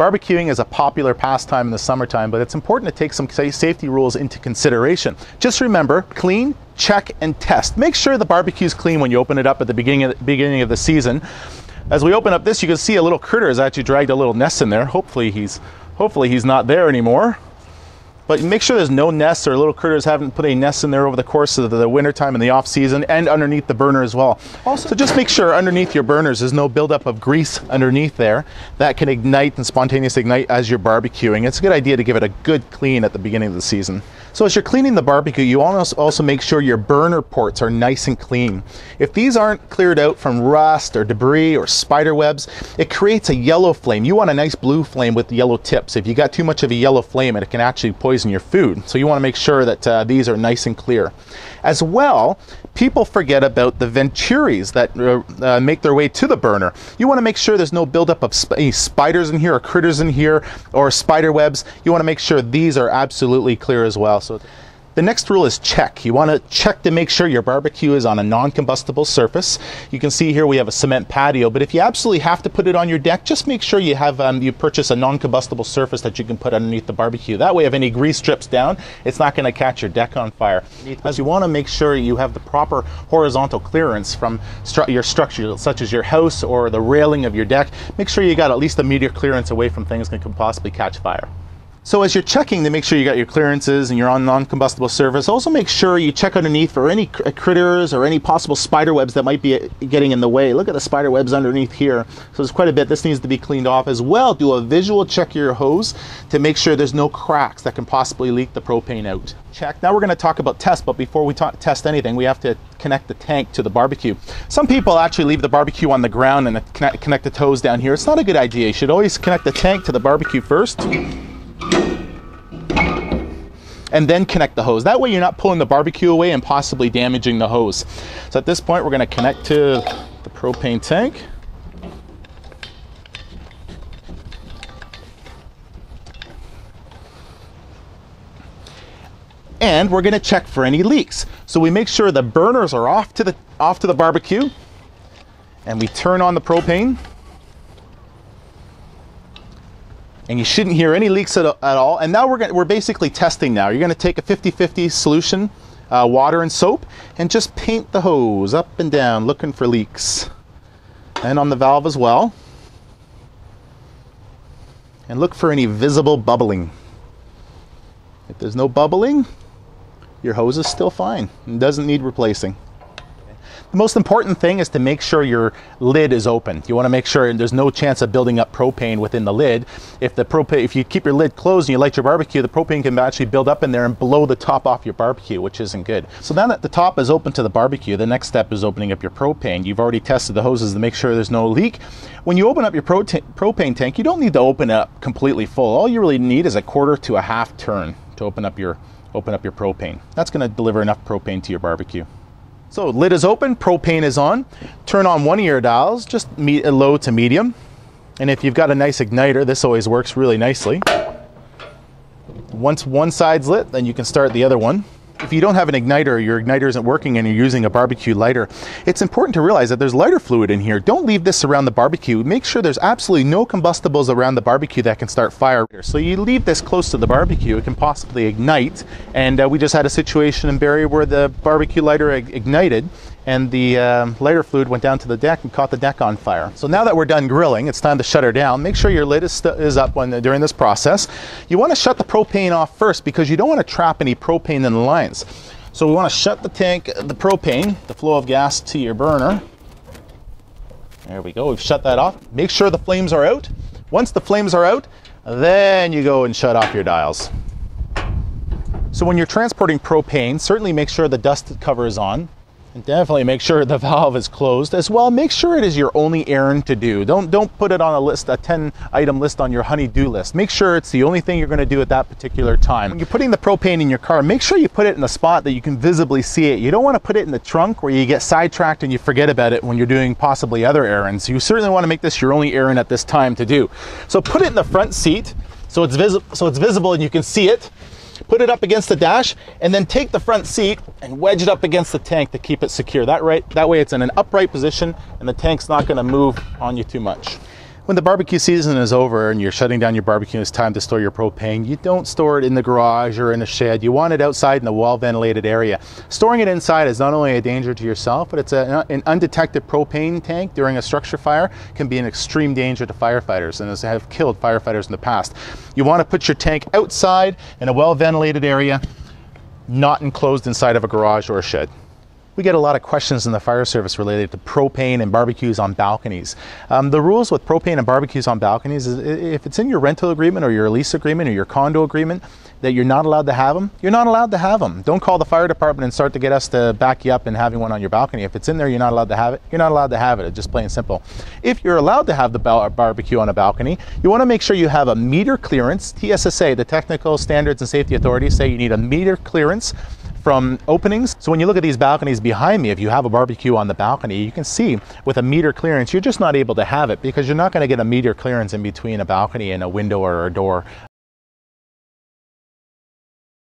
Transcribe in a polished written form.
Barbecuing is a popular pastime in the summertime, but it's important to take some safety rules into consideration. Just remember, clean, check, and test. Make sure the barbecue's clean when you open it up at the beginning of the season. As we open up this, you can see a little critter has actually dragged a little nest in there. Hopefully he's not there anymore. But make sure there's no nests or little critters haven't put any nests in there over the course of the wintertime and the off season, and underneath the burner as well. So just make sure underneath your burners there's no buildup of grease underneath there that can ignite and spontaneously ignite as you're barbecuing. It's a good idea to give it a good clean at the beginning of the season. So as you're cleaning the barbecue, you also make sure your burner ports are nice and clean. If these aren't cleared out from rust or debris or spider webs, it creates a yellow flame. You want a nice blue flame with yellow tips. If you got too much of a yellow flame, it can actually poison your food. So you want to make sure that these are nice and clear. As well, people forget about the venturis that make their way to the burner. You want to make sure there's no buildup of any spiders in here or critters in here or spider webs. You want to make sure these are absolutely clear as well. So the next rule is check. You want to check to make sure your barbecue is on a non-combustible surface. You can see here we have a cement patio, but if you absolutely have to put it on your deck, just make sure you have you purchase a non-combustible surface that you can put underneath the barbecue. That way, if any grease drips down, it's not going to catch your deck on fire. As you want to make sure you have the proper horizontal clearance from your structure, such as your house or the railing of your deck. Make sure you got at least a meter clearance away from things that can possibly catch fire. So as you're checking to make sure you got your clearances and you're on non-combustible surface, also make sure you check underneath for any critters or any possible spider webs that might be getting in the way. Look at the spider webs underneath here. So there's quite a bit. This needs to be cleaned off as well. Do a visual check of your hose to make sure there's no cracks that can possibly leak the propane out. Check. Now we're going to talk about test, but before we test anything, we have to connect the tank to the barbecue. Some people actually leave the barbecue on the ground and connect the hose down here. It's not a good idea. You should always connect the tank to the barbecue first, and then connect the hose. That way you're not pulling the barbecue away and possibly damaging the hose. So at this point, we're going to connect to the propane tank. And we're going to check for any leaks. So we make sure the burners are off to the barbecue, and we turn on the propane. And you shouldn't hear any leaks at all. And now we're basically testing now. You're going to take a 50-50 solution, water and soap, and just paint the hose up and down, looking for leaks. And on the valve as well. And look for any visible bubbling. If there's no bubbling, your hose is still fine and doesn't need replacing. The most important thing is to make sure your lid is open. You want to make sure there's no chance of building up propane within the lid. If you keep your lid closed and you light your barbecue, the propane can actually build up in there and blow the top off your barbecue, which isn't good. So now that the top is open to the barbecue, the next step is opening up your propane. You've already tested the hoses to make sure there's no leak. When you open up your propane tank, you don't need to open it up completely full. All you really need is a quarter to a half turn to open up your propane. That's going to deliver enough propane to your barbecue. So lid is open, propane is on. Turn on one of your dials, just low to medium. And if you've got a nice igniter, this always works really nicely. Once one side's lit, then you can start the other one. If you don't have an igniter, your igniter isn't working and you're using a barbecue lighter, it's important to realize that there's lighter fluid in here. Don't leave this around the barbecue. Make sure there's absolutely no combustibles around the barbecue that can start fire. So you leave this close to the barbecue, it can possibly ignite. And we just had a situation in Barrie where the barbecue lighter ignited and the lighter fluid went down to the deck and caught the deck on fire. So now that we're done grilling, it's time to shut her down. Make sure your lid is up during this process. You want to shut the propane off first because you don't want to trap any propane in the lines. So we want to shut the tank, the propane, the flow of gas to your burner. There we go, we've shut that off. Make sure the flames are out. Once the flames are out, then you go and shut off your dials. So when you're transporting propane, certainly make sure the dust cover is on. And definitely make sure the valve is closed. As well, make sure it is your only errand to do. Don't put it on a list, a 10-item list on your honey-do list. Make sure it's the only thing you're going to do at that particular time. When you're putting the propane in your car, make sure you put it in a spot that you can visibly see it. You don't want to put it in the trunk where you get sidetracked and you forget about it when you're doing possibly other errands. You certainly want to make this your only errand at this time to do. So put it in the front seat so it's visible and you can see it. Put it up against the dash, and then take the front seat and wedge it up against the tank to keep it secure. That way it's in an upright position, and the tank's not going to move on you too much. When the barbecue season is over and you're shutting down your barbecue, it's time to store your propane. You don't store it in the garage or in a shed. You want it outside in a well-ventilated area. Storing it inside is not only a danger to yourself, but it's an undetected propane tank during a structure fire can be an extreme danger to firefighters and have killed firefighters in the past. You want to put your tank outside in a well-ventilated area, not enclosed inside of a garage or a shed. We get a lot of questions in the fire service related to propane and barbecues on balconies. The rules with propane and barbecues on balconies is if it's in your rental agreement or your lease agreement or your condo agreement that you're not allowed to have them, you're not allowed to have them. Don't call the fire department and start to get us to back you up and having one on your balcony. If it's in there, you're not allowed to have it. You're not allowed to have it. It's just plain simple. If you're allowed to have the barbecue on a balcony, you want to make sure you have a meter clearance. TSSA, the Technical Standards and Safety Authorities, say you need a meter clearance from openings. So when you look at these balconies behind me, if you have a barbecue on the balcony, you can see with a meter clearance, you're just not able to have it because you're not going to get a meter clearance in between a balcony and a window or a door